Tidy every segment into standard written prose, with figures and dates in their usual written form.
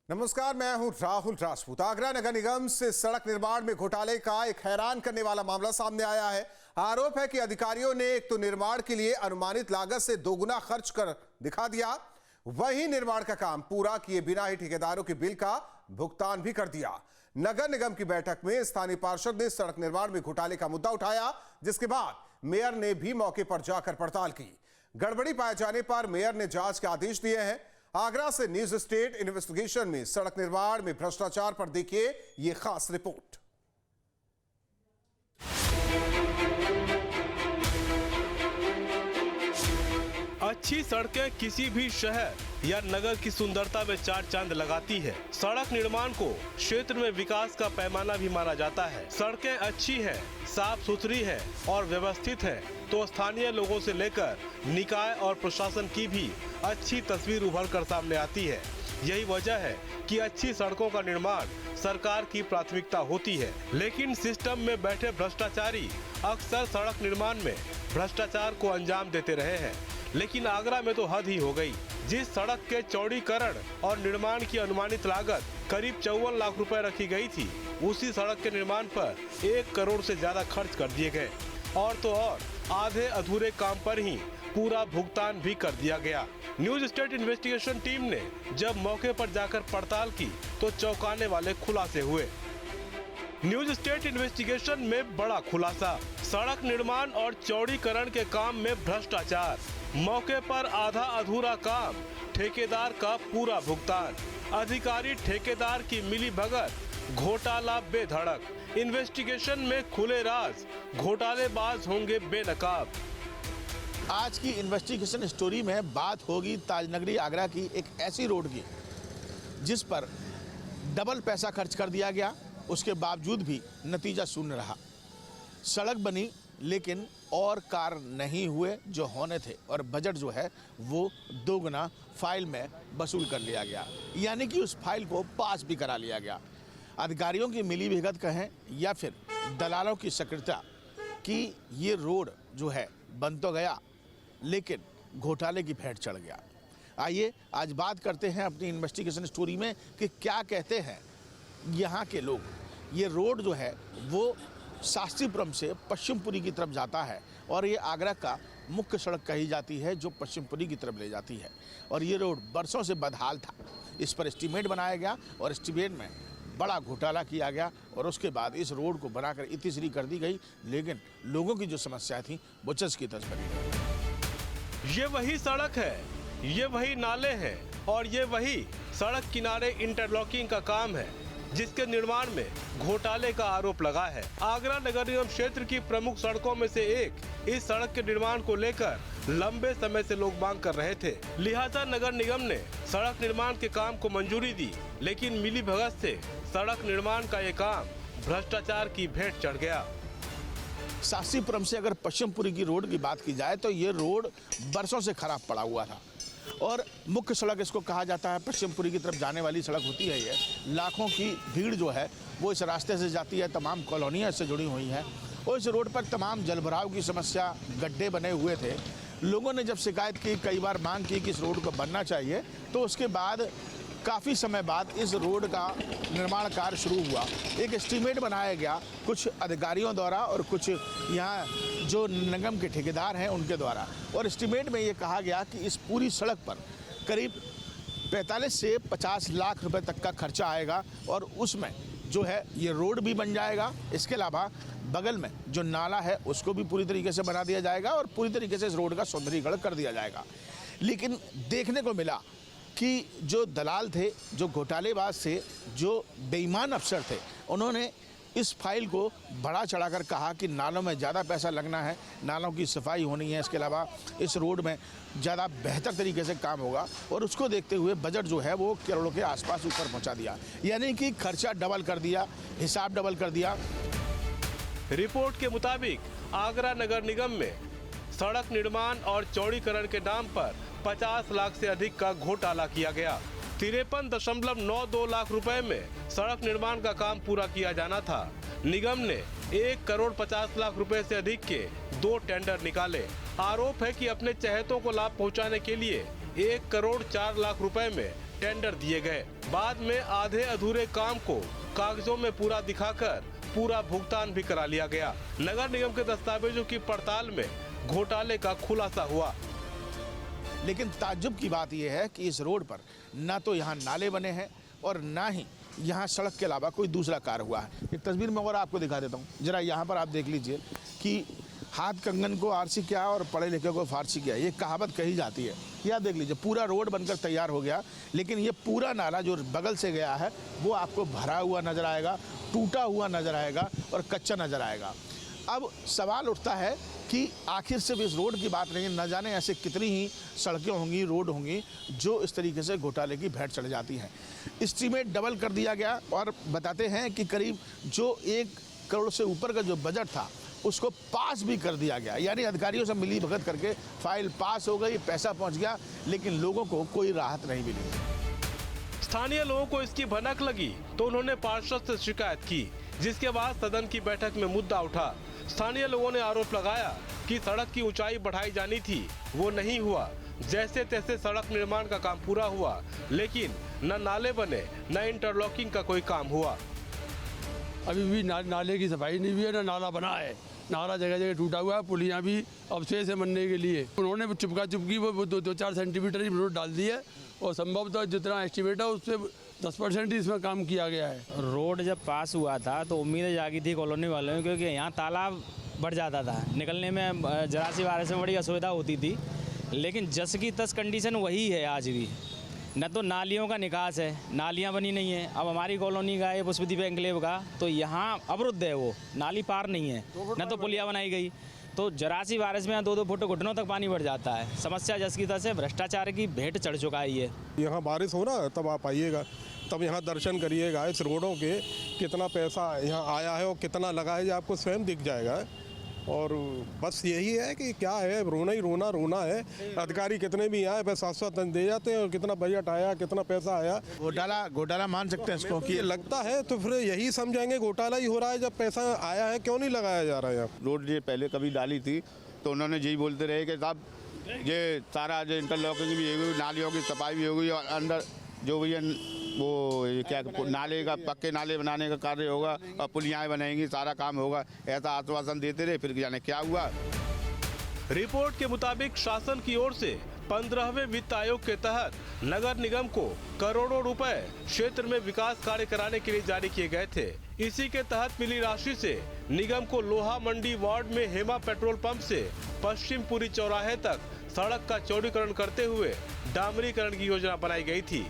नमस्कार, मैं हूं राहुल राजपूत। आगरा नगर निगम से सड़क निर्माण में घोटाले का एक हैरान करने वाला मामला सामने आया है। आरोप है कि अधिकारियों ने एक तो निर्माण के लिए अनुमानित लागत से दोगुना खर्च कर दिखा दिया, वहीं निर्माण का काम पूरा किए बिना ही ठेकेदारों के बिल का भुगतान भी कर दिया। नगर निगम की बैठक में स्थानीय पार्षद ने सड़क निर्माण में घोटाले का मुद्दा उठाया, जिसके बाद मेयर ने भी मौके पर जाकर पड़ताल की। गड़बड़ी पाए जाने पर मेयर ने जांच के आदेश दिए हैं। आगरा से न्यूज स्टेट इन्वेस्टिगेशन में सड़क निर्माण में भ्रष्टाचार पर देखिए यह खास रिपोर्ट। अच्छी सड़कें किसी भी शहर या नगर की सुंदरता में चार चांद लगाती है। सड़क निर्माण को क्षेत्र में विकास का पैमाना भी माना जाता है। सड़कें अच्छी हैं, साफ सुथरी हैं और व्यवस्थित हैं, तो स्थानीय लोगों से लेकर निकाय और प्रशासन की भी अच्छी तस्वीर उभर कर सामने आती है। यही वजह है कि अच्छी सड़कों का निर्माण सरकार की प्राथमिकता होती है, लेकिन सिस्टम में बैठे भ्रष्टाचारी अक्सर सड़क निर्माण में भ्रष्टाचार को अंजाम देते रहे हैं। लेकिन आगरा में तो हद ही हो गई। जिस सड़क के चौड़ीकरण और निर्माण की अनुमानित लागत करीब 54 लाख रुपए रखी गई थी, उसी सड़क के निर्माण पर 1 करोड़ से ज्यादा खर्च कर दिए गए और तो और आधे अधूरे काम पर ही पूरा भुगतान भी कर दिया गया। न्यूज स्टेट इन्वेस्टिगेशन टीम ने जब मौके पर जाकर पड़ताल की तो चौंकाने वाले खुलासे हुए। न्यूज स्टेट इन्वेस्टिगेशन में बड़ा खुलासा, सड़क निर्माण और चौड़ीकरण के काम में भ्रष्टाचार, मौके पर आधा अधूरा काम, ठेकेदार का पूरा भुगतान, अधिकारी ठेकेदार की मिलीभगत, घोटाला बेधड़क। इन्वेस्टिगेशन में खुले राज, घोटालेबाज होंगे बेनकाब। आज की इन्वेस्टिगेशन स्टोरी में बात होगी ताजनगरी आगरा की एक ऐसी रोड की जिस पर डबल पैसा खर्च कर दिया गया, उसके बावजूद भी नतीजा शून्य रहा। सड़क बनी लेकिन और कार्य नहीं हुए जो होने थे, और बजट जो है वो दोगुना फाइल में वसूल कर लिया गया, यानी कि उस फाइल को पास भी करा लिया गया। अधिकारियों की मिलीभगत कहें या फिर दलालों की सक्रियता कि ये रोड जो है बन तो गया लेकिन घोटाले की भेंट चढ़ गया। आइए आज बात करते हैं अपनी इन्वेस्टिगेशन स्टोरी में कि क्या कहते हैं यहाँ के लोग। ये रोड जो है वो शास्त्रीपुरम से पश्चिमपुरी की तरफ जाता है और ये आगरा का मुख्य सड़क कही जाती है जो पश्चिमपुरी की तरफ ले जाती है, और ये रोड बरसों से बदहाल था। इस पर एस्टीमेट बनाया गया और एस्टीमेट में बड़ा घोटाला किया गया और उसके बाद इस रोड को बनाकर इतनी कर दी गई, लेकिन लोगों की जो समस्या थी वो चस की तस बनी। ये वही सड़क है, ये वही नाले हैं और ये वही सड़क किनारे इंटरलॉकिंग का काम है जिसके निर्माण में घोटाले का आरोप लगा है। आगरा नगर निगम क्षेत्र की प्रमुख सड़कों में से एक इस सड़क के निर्माण को लेकर लंबे समय से लोग मांग कर रहे थे। लिहाजा नगर निगम ने सड़क निर्माण के काम को मंजूरी दी, लेकिन मिलीभगत से सड़क निर्माण का ये काम भ्रष्टाचार की भेंट चढ़ गया। शास्त्रीपुरम से अगर पश्चिमपुरी की रोड की बात की जाए तो ये रोड बरसों से खराब पड़ा हुआ था और मुख्य सड़क इसको कहा जाता है। पश्चिमपुरी की तरफ जाने वाली सड़क होती है ये। लाखों की भीड़ जो है वो इस रास्ते से जाती है, तमाम कॉलोनियाँ इससे जुड़ी हुई हैं और इस रोड पर तमाम जलभराव की समस्या, गड्ढे बने हुए थे। लोगों ने जब शिकायत की, कई बार मांग की कि इस रोड को बनना चाहिए, तो उसके बाद काफ़ी समय बाद इस रोड का निर्माण कार्य शुरू हुआ। एक एस्टीमेट बनाया गया कुछ अधिकारियों द्वारा और कुछ यहाँ जो निगम के ठेकेदार हैं उनके द्वारा, और एस्टीमेट में ये कहा गया कि इस पूरी सड़क पर करीब 45 से 50 लाख रुपए तक का खर्चा आएगा और उसमें जो है ये रोड भी बन जाएगा। इसके अलावा बगल में जो नाला है उसको भी पूरी तरीके से बना दिया जाएगा और पूरी तरीके से इस रोड का सौंदर्यीकरण कर दिया जाएगा। लेकिन देखने को मिला कि जो दलाल थे, जो घोटालेबाज थे, जो बेईमान अफसर थे, उन्होंने इस फाइल को बढ़ा चढ़ाकर कहा कि नालों में ज़्यादा पैसा लगना है, नालों की सफाई होनी है, इसके अलावा इस रोड में ज़्यादा बेहतर तरीके से काम होगा, और उसको देखते हुए बजट जो है वो करोड़ों के आसपास ऊपर पहुंचा दिया, यानी कि खर्चा डबल कर दिया, हिसाब डबल कर दिया। रिपोर्ट के मुताबिक आगरा नगर निगम में सड़क निर्माण और चौड़ीकरण के नाम पर 50 लाख से अधिक का घोटाला किया गया। 53.92 लाख रुपए में सड़क निर्माण का काम पूरा किया जाना था। निगम ने 1 करोड़ 50 लाख रुपए से अधिक के 2 टेंडर निकाले। आरोप है कि अपने चहेतों को लाभ पहुंचाने के लिए 1 करोड़ 4 लाख रुपए में टेंडर दिए गए। बाद में आधे अधूरे काम को कागजों में पूरा दिखाकर पूरा भुगतान भी करा लिया गया। नगर निगम के दस्तावेजों की पड़ताल में घोटाले का खुलासा हुआ। लेकिन ताज्जुब की बात यह है कि इस रोड पर ना तो यहाँ नाले बने हैं और ना ही यहाँ सड़क के अलावा कोई दूसरा कार्य हुआ है। एक तस्वीर में और आपको दिखा देता हूँ, जरा यहाँ पर आप देख लीजिए कि हाथ कंगन को आरसी क्या और पढ़े लिखे को फारसी क्या, ये कहावत कही जाती है। ये आप देख लीजिए, पूरा रोड बनकर तैयार हो गया, लेकिन ये पूरा नाला जो बगल से गया है वो आपको भरा हुआ नजर आएगा, टूटा हुआ नजर आएगा और कच्चा नजर आएगा। अब सवाल उठता है कि आखिर सिर्फ इस रोड की बात नहीं, न जाने ऐसे कितनी ही सड़कें होंगी, रोड होंगी जो इस तरीके से घोटाले की भेंट चढ़ जाती हैं। एस्टीमेट डबल कर दिया गया और बताते हैं कि करीब जो 1 करोड़ से ऊपर का जो बजट था उसको पास भी कर दिया गया। यानी अधिकारियों से मिली भगत करके फाइल पास हो गई, पैसा पहुंच गया, लेकिन लोगों को कोई राहत नहीं मिली। स्थानीय लोगों को इसकी भनक लगी तो उन्होंने पार्षद से शिकायत की, जिसके बाद सदन की बैठक में मुद्दा उठा। स्थानीय लोगों ने आरोप लगाया कि सड़क की ऊंचाई बढ़ाई जानी थी, वो नहीं हुआ। जैसे तैसे सड़क निर्माण का काम पूरा हुआ, लेकिन न नाले बने न इंटरलॉकिंग का कोई काम हुआ। अभी भी नाले की सफाई नहीं हुई है, ना नाला बना है। नाला जगह जगह टूटा हुआ है, पुलियाँ भी अवशेष है बनने के लिए। उन्होंने चुपका चुपकी वो 2-4 सेंटीमीटर ही रोड डाल दी है और संभवतः जितना एस्टिमेट है उससे 10% ही इसमें काम किया गया है। रोड जब पास हुआ था तो उम्मीदें जागी थी कॉलोनी वालों में, क्योंकि यहाँ तालाब बढ़ जाता था, निकलने में जरासी बारिश में बड़ी असुविधा होती थी। लेकिन जस की तस कंडीशन वही है आज भी। न तो नालियों का निकास है, नालियाँ बनी नहीं है। अब हमारी कॉलोनी का है पुष्पदीप एन्क्लेव का, तो यहाँ अवरुद्ध है, वो नाली पार नहीं है, न तो पुलिया बनाई गई। तो जरासी बारिश में 2-2 फुट घुटनों तक पानी बढ़ जाता है। समस्या जस की तस है, भ्रष्टाचार की भेंट चढ़ चुका है ये। यहाँ बारिश हो ना तब आप आइएगा, तब यहाँ दर्शन करिएगा। इस रोडों के कितना पैसा यहाँ आया है और कितना लगा है, ये आपको स्वयं दिख जाएगा। और बस यही है कि क्या है, रोना ही रोना है। अधिकारी कितने भी आए बस आश्वासन दे जाते हैं और कितना बजट आया, कितना पैसा आया। घोटाला मान सकते हैं इसको कि लगता है तो फिर यही समझेंगे घोटाला ही हो रहा है। जब पैसा आया है क्यों नहीं लगाया जा रहा है यहाँ? रोड ये पहले कभी डाली थी तो उन्होंने यही बोलते रहे कि साहब ये सारा जो इंटरलॉकिंग भी होगी, नालियों की सफाई भी होगी और अंदर जो भी वो क्या नाले का पक्के नाले बनाने का कार्य होगा और पुलियाएं बनेंगी, सारा काम होगा, ऐसा आश्वासन देते रहे। फिर जाने क्या हुआ। रिपोर्ट के मुताबिक शासन की ओर से 15वें वित्त आयोग के तहत नगर निगम को करोड़ों रुपए क्षेत्र में विकास कार्य कराने के लिए जारी किए गए थे। इसी के तहत मिली राशि से निगम को लोहा मंडी वार्ड में हेमा पेट्रोल पंप से पश्चिमपुरी चौराहे तक सड़क का चौड़ीकरण करते हुए डामरीकरण की योजना बनाई गई थी।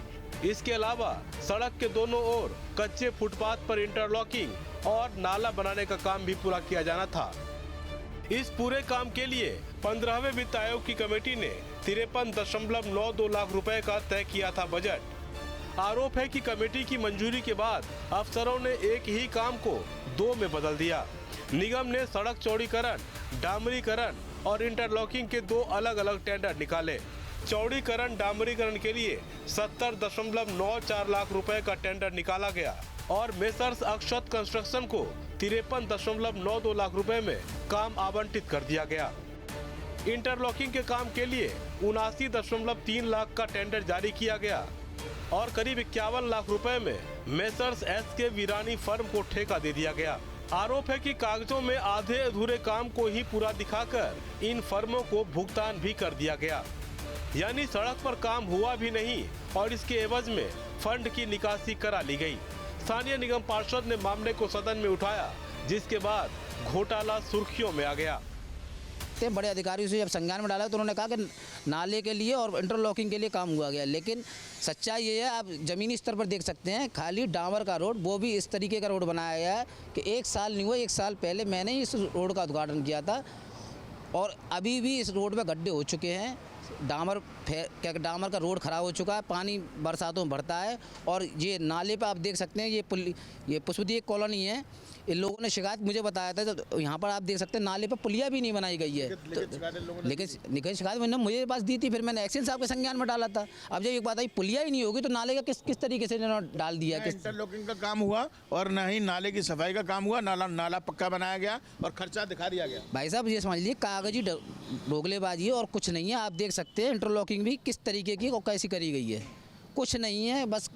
इसके अलावा सड़क के दोनों ओर कच्चे फुटपाथ पर इंटरलॉकिंग और नाला बनाने का काम भी पूरा किया जाना था। इस पूरे काम के लिए 15वें वित्त आयोग की कमेटी ने 53.92 लाख रुपए का तय किया था बजट। आरोप है कि कमेटी की मंजूरी के बाद अफसरों ने एक ही काम को 2 में बदल दिया। निगम ने सड़क चौड़ीकरण, डामरीकरण और इंटरलॉकिंग के 2 अलग अलग टेंडर निकाले। चौड़ीकरण डामरीकरण के लिए 70.94 लाख रुपए का टेंडर निकाला गया और मेसर्स अक्षत कंस्ट्रक्शन को 53.92 लाख रुपए में काम आवंटित कर दिया गया। इंटरलॉकिंग के काम के लिए 79.3 लाख का टेंडर जारी किया गया और करीब 51 लाख रुपए में मेसर्स SK वीरानी फर्म को ठेका दे दिया गया। आरोप है कि कागजों में आधे अधूरे काम को ही पूरा दिखाकर इन फर्मों को भुगतान भी कर दिया गया। यानी सड़क पर काम हुआ भी नहीं और इसके एवज में फंड की निकासी करा ली गई। स्थानीय निगम पार्षद ने मामले को सदन में उठाया, जिसके बाद घोटाला सुर्खियों में आ गया। बड़े अधिकारियों से जब संज्ञान में डाला तो उन्होंने कहा कि नाले के लिए और इंटरलॉकिंग के लिए काम हुआ गया, लेकिन सच्चाई ये है, आप ज़मीनी स्तर पर देख सकते हैं, खाली डामर का रोड, वो भी इस तरीके का रोड बनाया गया है कि 1 साल नहीं हुआ। 1 साल पहले मैंने इस रोड का उद्घाटन किया था और अभी भी इस रोड में गड्ढे हो चुके हैं। डामर का रोड खराब हो चुका है, पानी बरसातों में भरता है। और ये नाले पे आप देख सकते हैं, ये पुष्पदीप कॉलोनी है, इन लोगों ने शिकायत मुझे बताया था, तो यहाँ पर आप देख सकते हैं नाले पर पुलिया भी नहीं बनाई गई है। लेकिन शिकायत मैंने मुझे पास दी थी, फिर मैंने एक्शन साहब के संज्ञान में डाला था। अब जब एक बात आई पुलिया ही नहीं होगी तो नाले का किस तरीके से डाल दिया। इंटरलॉकिंग का काम हुआ और न ही नाले की सफाई का काम हुआ। नाला पक्का बनाया गया और खर्चा दिखा दिया गया। भाई साहब ये समझ लीजिए कागजी ढोगलेबाजी है और कुछ नहीं है। आप देख सकते हैं इंटरलॉकिंग भी किस तरीके की और कैसी करी गई है। कुछ नहीं है, बस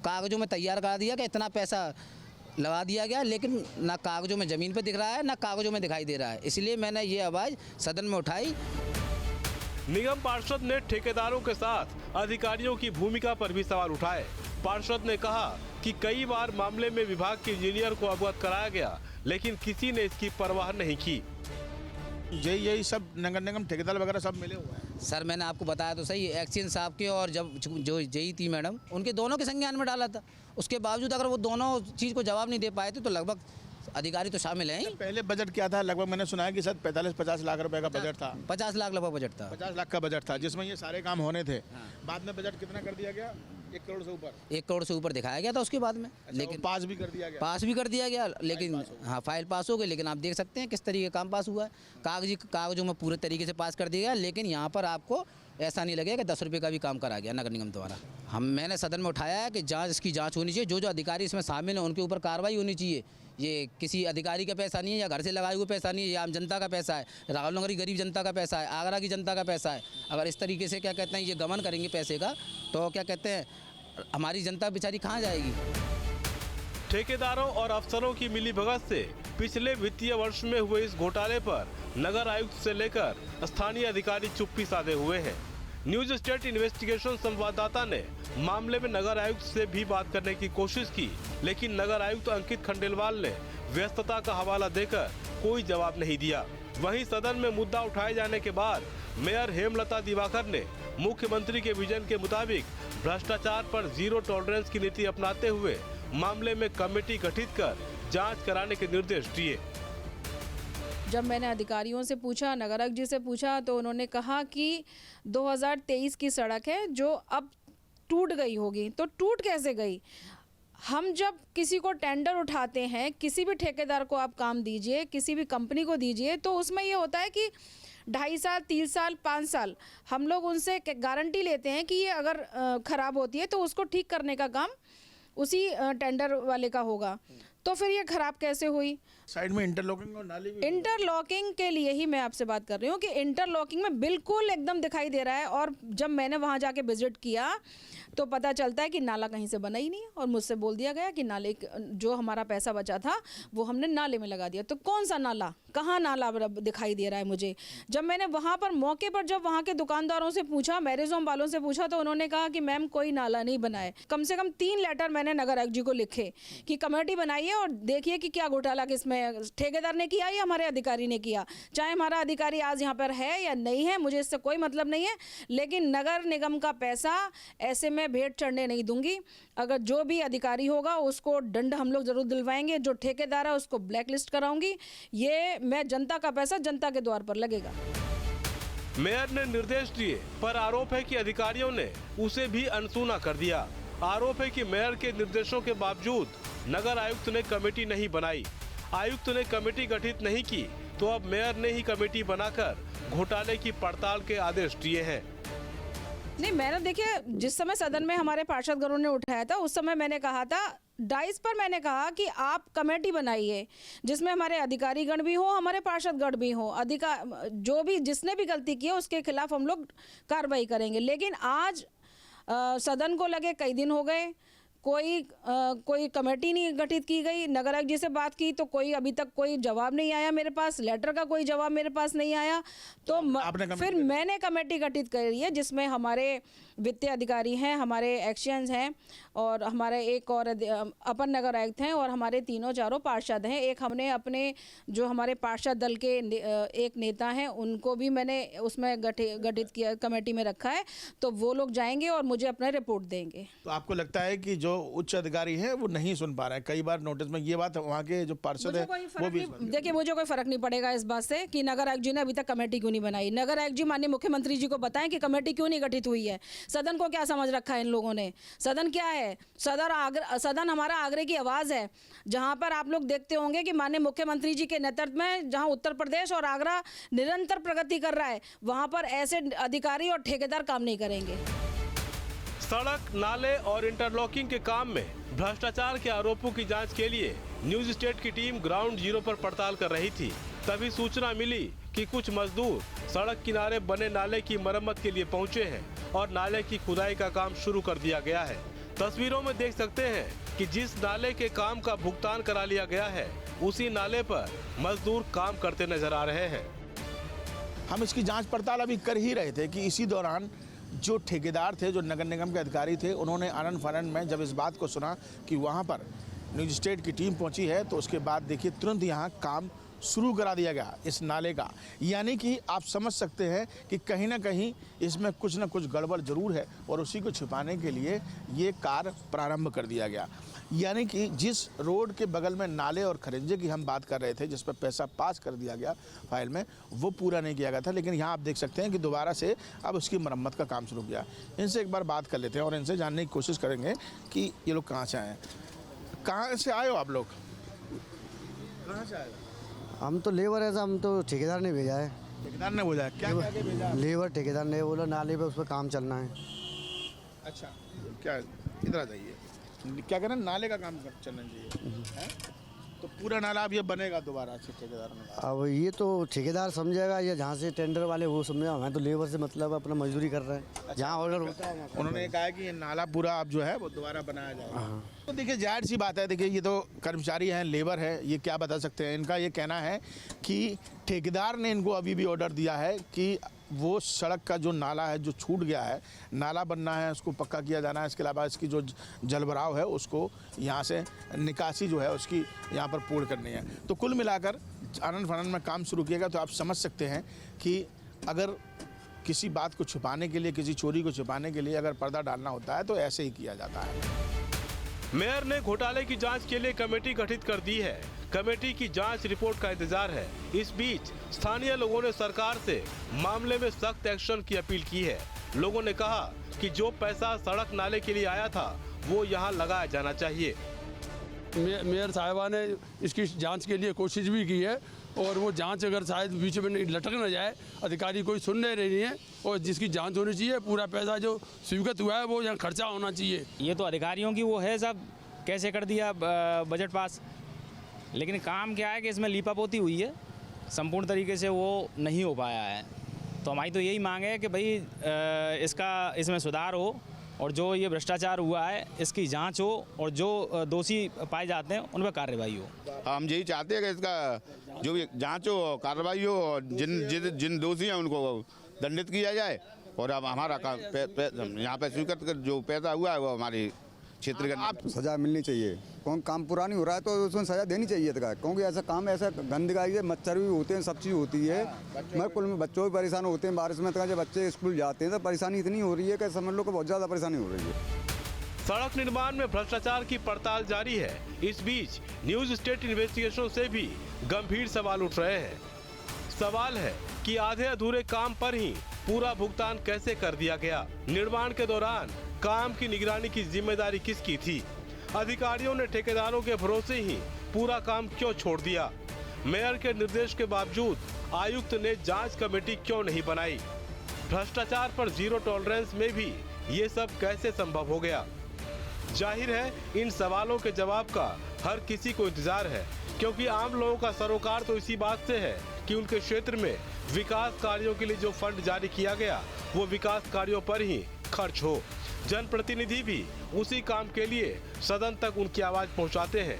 कागज़ों में तैयार करा दिया कि इतना पैसा लगा दिया गया, लेकिन ना कागज़ों में ज़मीन पे दिख रहा है ना कागज़ों में दिखाई दे रहा है। इसलिए मैंने ये आवाज़ सदन में उठाई। निगम पार्षद ने ठेकेदारों के साथ अधिकारियों की भूमिका पर भी सवाल उठाए। पार्षद ने कहा कि कई बार मामले में विभाग के इंजीनियर को अवगत कराया गया, लेकिन किसी ने इसकी परवाह नहीं की। यही सब नगर निगम ठेकेदार वगैरह सब मिले हुए हैं। सर मैंने आपको बताया तो सही, एक्सचेंज साहब के और जब जो जेई थी मैडम, उनके दोनों के संज्ञान में डाला था। उसके बावजूद अगर वो दोनों चीज़ को जवाब नहीं दे पाए थे तो लगभग अधिकारी तो शामिल हैं ही। पहले बजट क्या था? लगभग मैंने सुना है कि शायद 45-50 लाख रुपए का बजट था। 50 लाख लगभग बजट था। 50 लाख का बजट था जिसमें ये सारे काम होने थे। बाद में बजट कितना कर दिया गया? 1 करोड़ से ऊपर। 1 करोड़ से ऊपर दिखाया गया था उसके बाद में। लेकिन पास भी कर दिया गया। पास भी कर दिया गया, लेकिन हाँ फाइल पास हो गई, लेकिन आप देख सकते हैं किस तरीके का काम पास हुआ है। कागज़ों में पूरे तरीके से पास कर दिया गया, लेकिन यहाँ पर आपको ऐसा नहीं लगेगा कि 10 रुपये का भी काम करा गया नगर निगम द्वारा। मैंने सदन में उठाया है कि इसकी जाँच होनी चाहिए। जो अधिकारी इसमें शामिल हैं उनके ऊपर कार्रवाई होनी चाहिए। ये किसी अधिकारी का पैसा नहीं है या घर से लगाए हुए पैसा नहीं है, ये आम जनता का पैसा है, राहुल नगर की गरीब जनता का पैसा है, आगरा की जनता का पैसा है। अगर इस तरीके से क्या कहते हैं ये गमन करेंगे पैसे का, तो क्या कहते हैं हमारी जनता बेचारी कहाँ जाएगी। ठेकेदारों और अफसरों की मिलीभगत से पिछले वित्तीय वर्ष में हुए इस घोटाले पर नगर आयुक्त से लेकर स्थानीय अधिकारी चुप्पी साधे हुए हैं। न्यूज स्टेट इन्वेस्टिगेशन संवाददाता ने मामले में नगर आयुक्त से भी बात करने की कोशिश की, लेकिन नगर आयुक्त अंकित खंडेलवाल ने व्यस्तता का हवाला देकर कोई जवाब नहीं दिया। वहीं सदन में मुद्दा उठाए जाने के बाद मेयर हेमलता दिवाकर ने मुख्यमंत्री के विजन के मुताबिक भ्रष्टाचार पर जीरो टॉलरेंस की नीति अपनाते हुए मामले में कमेटी गठित कर जांच कराने के निर्देश दिए। जब मैंने अधिकारियों से पूछा, नगर आयुक्त जी से पूछा, तो उन्होंने कहा कि 2023 की सड़क है जो अब टूट गई होगी। तो टूट कैसे गई? हम जब किसी को टेंडर उठाते हैं, किसी भी ठेकेदार को आप काम दीजिए, किसी भी कंपनी को दीजिए, तो उसमें ये होता है कि 2.5 साल, 3 साल, 5 साल हम लोग उनसे गारंटी लेते हैं कि ये अगर ख़राब होती है तो उसको ठीक करने का काम उसी टेंडर वाले का होगा। तो फिर ये ख़राब कैसे हुई? साइड में इंटरलॉकिंग और नाली भी। इंटरलॉकिंग के लिए ही मैं आपसे बात कर रही हूँ कि इंटरलॉकिंग में बिल्कुल एकदम दिखाई दे रहा है। और जब मैंने वहाँ जाके विजिट किया तो पता चलता है कि नाला कहीं से बना ही नहीं है, और मुझसे बोल दिया गया कि नाले जो हमारा पैसा बचा था वो हमने नाले में लगा दिया। तो कौन सा नाला, कहाँ नाला दिखाई दे रहा है मुझे? जब मैंने वहाँ पर मौके पर जब वहाँ के दुकानदारों से पूछा, मैरिज होम वालों से पूछा, तो उन्होंने कहा कि मैम कोई नाला नहीं बना है। कम से कम 3 लेटर मैंने नगर आयुक्त जी को लिखे कि कमेटी बनाइए और देखिए कि क्या घोटाला किसमें ठेकेदार ने किया या हमारे अधिकारी ने किया। चाहे हमारा अधिकारी आज यहाँ पर है या नहीं है, मुझे इससे कोई मतलब नहीं है, लेकिन नगर निगम का पैसा ऐसे में भेंट चढ़ने नहीं दूंगी। अगर जो भी अधिकारी होगा उसको दंड हम लोग जरूर दिलवाएंगे, जो ठेकेदार है उसको ब्लैक लिस्ट कराऊंगी। ये मैं जनता का पैसा जनता के द्वार पर लगेगा। मेयर ने निर्देश दिए, पर आरोप है कि अधिकारियों ने उसे भी अनसुना कर दिया। आरोप है कि मेयर के निर्देशों के बावजूद नगर आयुक्त ने कमेटी नहीं बनाई। आयुक्त ने कमेटी गठित नहीं की तो अब मेयर ने ही कमेटी बनाकर घोटाले की पड़ताल के आदेश दिए हैं। नहीं, मैंने देखिए जिस समय सदन में हमारे पार्षदगणों ने उठाया था उस समय मैंने कहा था, डाइस पर मैंने कहा कि आप कमेटी बनाइए जिसमें हमारे अधिकारीगण भी हो, हमारे पार्षदगण भी हो, जो भी जिसने भी गलती की है उसके खिलाफ हम लोग कार्रवाई करेंगे। लेकिन आज सदन को लगे कई दिन हो गए, कोई कमेटी नहीं गठित की गई। नगर आयुक्त जी से बात की तो कोई अभी तक कोई जवाब नहीं आया मेरे पास, लेटर का कोई जवाब मेरे पास नहीं आया। तो फिर मैंने कमेटी गठित करी है जिसमें हमारे वित्तीय अधिकारी हैं, हमारे एक्सचेंज हैं और हमारे एक और अपर नगर आयुक्त हैं और हमारे 3-4 पार्षद हैं। एक हमने अपने जो हमारे पार्षद दल के एक नेता हैं उनको भी मैंने उसमें गठित किया, कमेटी में रखा है। तो वो लोग जाएंगे और मुझे अपना रिपोर्ट देंगे। तो आपको लगता है कि जो उच्च अधिकारी है वो नहीं सुन पा रहे हैं? कई बार नोटिस में ये बात वहाँ के जो पार्षद है वो भी देखिए, मुझे कोई फर्क नहीं पड़ेगा इस बात से कि नगर आयुक्त जी ने अभी तक कमेटी क्यों नहीं बनाई। नगर आयुक्त जी माननीय मुख्यमंत्री जी को बताएं कि कमेटी क्यों नहीं गठित हुई है। सदन को क्या समझ रखा है इन लोगों ने? सदन क्या है? सदन हमारा आगरे की आवाज़ है, जहाँ पर आप लोग देखते होंगे कि माननीय मुख्यमंत्री जी के नेतृत्व में जहाँ उत्तर प्रदेश और आगरा निरंतर प्रगति कर रहा है, वहाँ पर ऐसे अधिकारी और ठेकेदार काम नहीं करेंगे। सड़क, नाले और इंटरलॉकिंग के काम में भ्रष्टाचार के आरोपों की जांच के लिए न्यूज स्टेट की टीम ग्राउंड जीरो पर पड़ताल कर रही थी। तभी सूचना मिली कि कुछ मजदूर सड़क किनारे बने नाले की मरम्मत के लिए पहुंचे हैं और नाले की खुदाई का काम शुरू कर दिया गया है। तस्वीरों में देख सकते हैं कि जिस नाले के काम का भुगतान करा लिया गया है, उसी नाले पर मजदूर काम करते नजर आ रहे हैं। हम इसकी जांच पड़ताल अभी कर ही रहे थे कि इसी दौरान जो ठेकेदार थे, जो नगर निगम के अधिकारी थे, उन्होंने आनंद फानंद में जब इस बात को सुना कि वहाँ पर न्यूज स्टेट की टीम पहुंची है, तो उसके बाद देखिए तुरंत यहाँ काम शुरू करा दिया गया इस नाले का। यानी कि आप समझ सकते हैं कि कहीं ना कहीं इसमें कुछ ना कुछ गड़बड़ जरूर है और उसी को छिपाने के लिए ये कार्य प्रारंभ कर दिया गया। यानी कि जिस रोड के बगल में नाले और खरिंजे की हम बात कर रहे थे, जिस पर पैसा पास कर दिया गया फाइल में, वो पूरा नहीं किया गया था। लेकिन यहाँ आप देख सकते हैं कि दोबारा से अब उसकी मरम्मत का काम शुरू किया। इनसे एक बार बात कर लेते हैं और इनसे जानने की कोशिश करेंगे कि ये लोग कहाँ से आए हैं। कहाँ से आए हो आप लोग? कहाँ से आए? हम तो लेबर है, हम तो ठेकेदार ने भेजा है। ठेकेदार ने बोला क्या क्या के भेजा? लेबर ठेकेदार ने बोला नाले पे उस पर काम चलना है। अच्छा, क्या इधर आ जाइए। क्या कहना, नाले का काम चलना चाहिए है? तो पूरा नाला अब ये बनेगा दोबारा से ठेकेदार ने? अब ये तो ठेकेदार समझेगा या जहाँ से टेंडर वाले वो समझेगा। हमें तो लेबर से मतलब अपना मजदूरी कर रहे हैं। अच्छा, जहाँ ऑर्डर होता है उन्होंने कहा है कि ये नाला पूरा अब जो है वो दोबारा बनाया जाएगा। तो देखिए जाहिर सी बात है, देखिए ये तो कर्मचारी हैं, लेबर है, ये क्या बता सकते हैं। इनका ये कहना है कि ठेकेदार ने इनको अभी भी ऑर्डर दिया है कि वो सड़क का जो नाला है, जो छूट गया है, नाला बनना है, उसको पक्का किया जाना है। इसके अलावा इसकी जो जलभराव है उसको यहाँ से निकासी जो है उसकी यहाँ पर पूर्ण करनी है। तो कुल मिलाकर आनंद फानंद में काम शुरू किएगा। तो आप समझ सकते हैं कि अगर किसी बात को छुपाने के लिए, किसी चोरी को छुपाने के लिए अगर पर्दा डालना होता है तो ऐसे ही किया जाता है। मेयर ने घोटाले की जांच के लिए कमेटी गठित कर दी है। कमेटी की जांच रिपोर्ट का इंतजार है। इस बीच स्थानीय लोगों ने सरकार से मामले में सख्त एक्शन की अपील की है। लोगों ने कहा कि जो पैसा सड़क नाले के लिए आया था वो यहाँ लगाया जाना चाहिए। मेयर साहिबा ने इसकी जांच के लिए कोशिश भी की है और वो जांच अगर शायद बीच में लटक न जाए, अधिकारी कोई सुन नहीं रही है और जिसकी जांच होनी चाहिए, पूरा पैसा जो स्वीकृत हुआ है वो यहाँ खर्चा होना चाहिए। ये तो अधिकारियों की वो है, सब कैसे कर दिया बजट पास, लेकिन काम क्या है कि इसमें लीपापोती हुई है, संपूर्ण तरीके से वो नहीं हो पाया है। तो हमारी तो यही मांग है कि भाई इसमें सुधार हो और जो ये भ्रष्टाचार हुआ है इसकी जांच हो और जो दोषी पाए जाते हैं उन पर कार्रवाई हो। हम यही चाहते हैं कि इसका जो भी जांच हो, कार्रवाई हो और जिन दोषी हैं उनको दंडित किया जाए। और अब हमारा यहाँ पे स्वीकृत कर जो पैसा हुआ है वो हमारी क्षेत्र का सजा मिलनी चाहिए। कौन काम पूरा नहीं हो रहा है तो उसमें सजा देनी चाहिए था, क्योंकि ऐसा काम ऐसा गंदगी है, मच्छर भी होते हैं, सब चीज़ होती है। मैं कुल में बच्चों भी परेशान होते हैं बारिश में। जब बच्चे स्कूल जाते हैं तो परेशानी इतनी हो रही है कि समझ लो कि बहुत ज़्यादा परेशानी हो रही है। सड़क निर्माण में भ्रष्टाचार की पड़ताल जारी है। इस बीच न्यूज स्टेट इन्वेस्टिगेशन से भी गंभीर सवाल उठ रहे हैं। सवाल है कि आधे अधूरे काम पर ही पूरा भुगतान कैसे कर दिया गया? निर्माण के दौरान काम की निगरानी की जिम्मेदारी किसकी थी? अधिकारियों ने ठेकेदारों के भरोसे ही पूरा काम क्यों छोड़ दिया? मेयर के निर्देश के बावजूद आयुक्त ने जांच कमेटी क्यों नहीं बनाई? भ्रष्टाचार पर जीरो टॉलरेंस में भी ये सब कैसे संभव हो गया? जाहिर है इन सवालों के जवाब का हर किसी को इंतजार है, क्योंकि आम लोगों का सरोकार तो इसी बात से है कि उनके क्षेत्र में विकास कार्यों के लिए जो फंड जारी किया गया वो विकास कार्यों पर ही खर्च हो। जनप्रतिनिधि भी उसी काम के लिए सदन तक उनकी आवाज पहुंचाते हैं,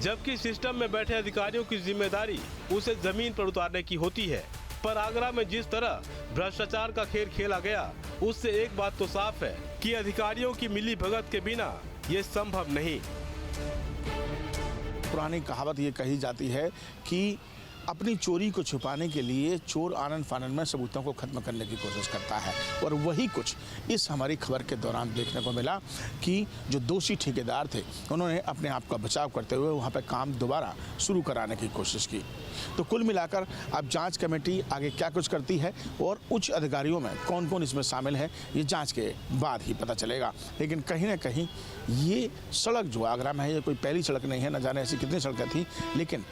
जबकि सिस्टम में बैठे अधिकारियों की जिम्मेदारी उसे जमीन पर उतारने की होती है। पर आगरा में जिस तरह भ्रष्टाचार का खेल खेला गया, उससे एक बात तो साफ है कि अधिकारियों की मिली भगत के बिना ये संभव नहीं। पुरानी कहावत ये कही जाती है कि अपनी चोरी को छुपाने के लिए चोर आनंद फानंद में सबूतों को खत्म करने की कोशिश करता है। और वही कुछ इस हमारी खबर के दौरान देखने को मिला कि जो दोषी ठेकेदार थे उन्होंने अपने आप का बचाव करते हुए वहाँ पर काम दोबारा शुरू कराने की कोशिश की। तो कुल मिलाकर अब जांच कमेटी आगे क्या कुछ करती है और उच्च अधिकारियों में कौन कौन इसमें शामिल है, ये जांच के बाद ही पता चलेगा। लेकिन कहीं ना कहीं ये सड़क जो आगरा में है, ये कोई पहली सड़क नहीं है, न जाने ऐसी कितनी सड़कें थी, लेकिन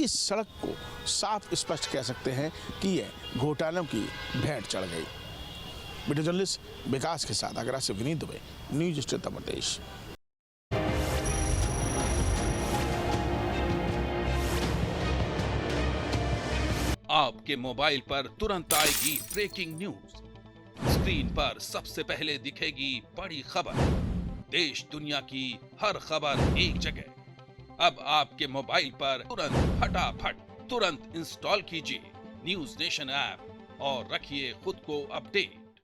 इस सड़क को साफ स्पष्ट कह सकते हैं कि ये घोटालों की भेंट चढ़ गई। वीडियो जर्नलिस्ट विकास के साथ आगरा से विनीत दुबे, न्यूज स्टेट उत्तर प्रदेश। आपके मोबाइल पर तुरंत आएगी ब्रेकिंग न्यूज। स्क्रीन पर सबसे पहले दिखेगी बड़ी खबर, देश दुनिया की हर खबर एक जगह। अब आपके मोबाइल पर तुरंत इंस्टॉल कीजिए न्यूज़ नेशन ऐप और रखिए खुद को अपडेट।